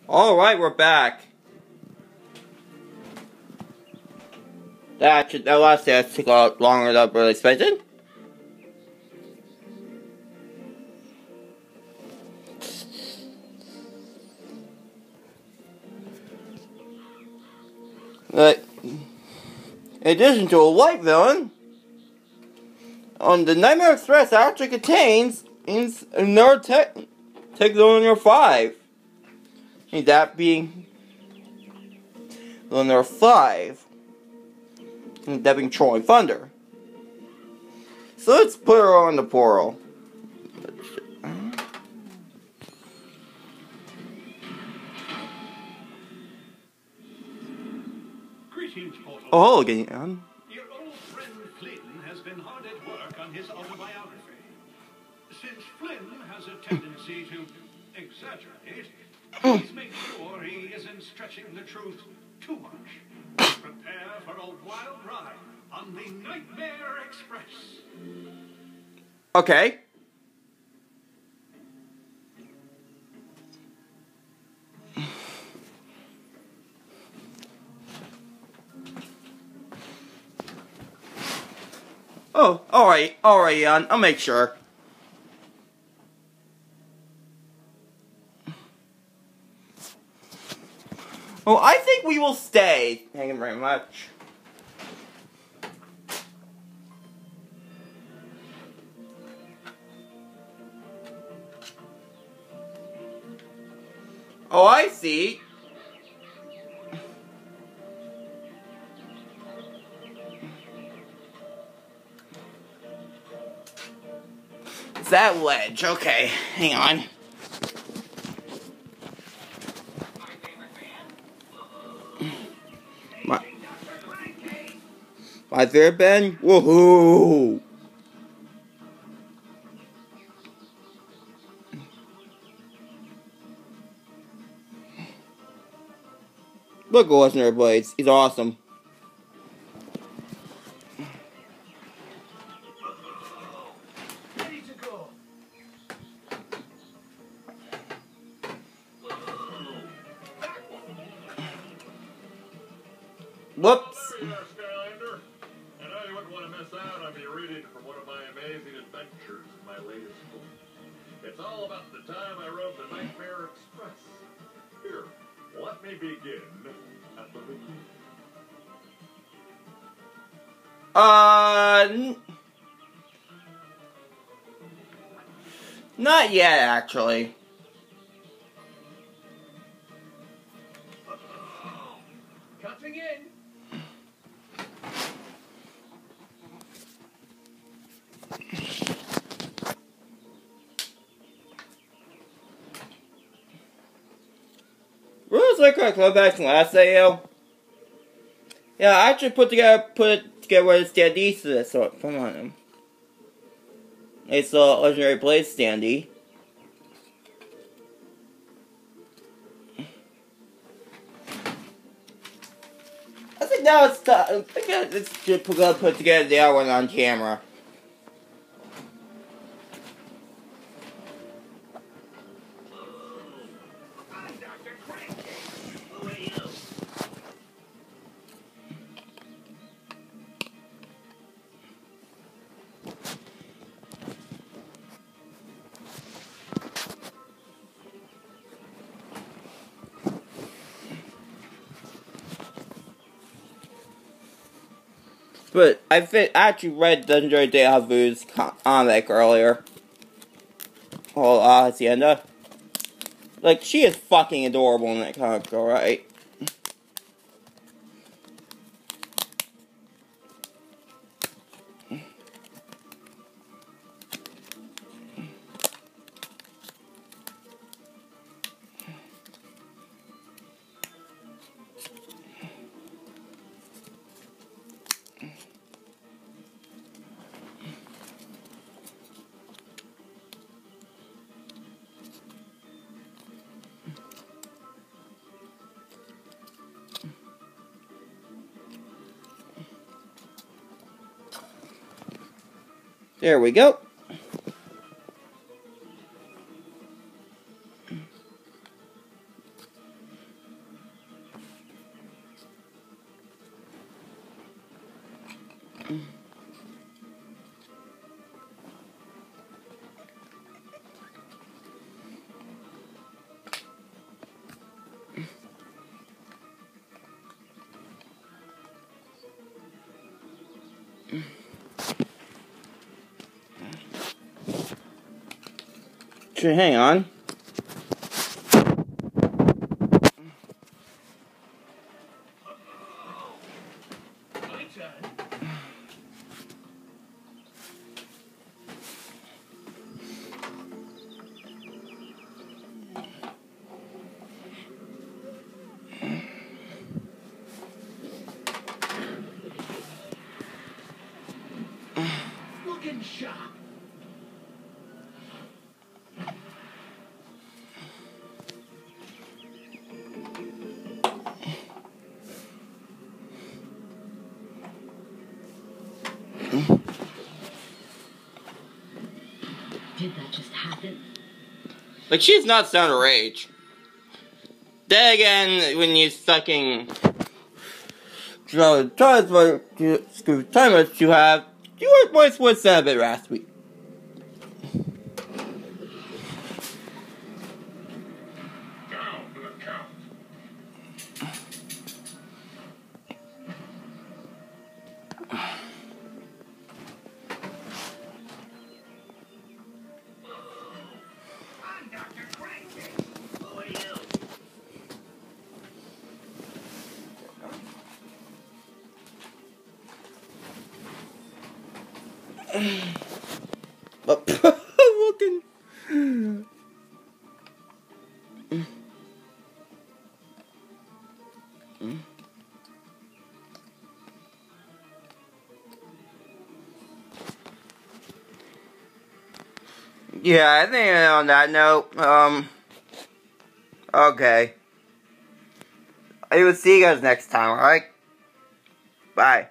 Alright, we're back. That last test took a lot longer than I expected. But, in addition to a white villain, the Nightmare Express actually contains another tech villain number 5. And that being villain number 5. And that being Trolling Thunder. So let's put her on the portal. Oh, getting on. Your old friend Flynn has been hard at work on his autobiography. Since Flynn has a tendency to exaggerate, please make sure he isn't stretching the truth too much. Prepare for a wild ride on the Nightmare Express. Okay. Oh, alright, Jan, I'll make sure. Oh, I think we will stay. Thank you very much. Oh, I see. It's that ledge. Okay, hang on. My favorite band? Woohoo! Look at Legendary Blades. He's awesome. Whoops. Skylander. I know you wouldn't want to miss out on me reading from one of my amazing adventures in my latest book. It's all about the time I rode the Nightmare Express. Here, let me begin at the beginning. Not yet, actually. Cutting in. Rules like I come back from last video. Yeah, I actually put it together where the standees to this. So come on. It's a Legendary Blade standee. I think now it's time. I think it's just gonna put together the other one on camera. But I actually read Legendary Deja Vu's comic earlier. Oh, Hacienda. Like, she is fucking adorable in that comic, alright? There we go. actually, hang on. Looking sharp. Did that just happen? Like, she's not sound her age. Then again, when you fucking time that you have, you would sound a bit raspy. Down for the count. I'm Dr. Cranky. Who are you? But looking. Yeah, I think on that note, okay. I will see you guys next time, alright? Bye.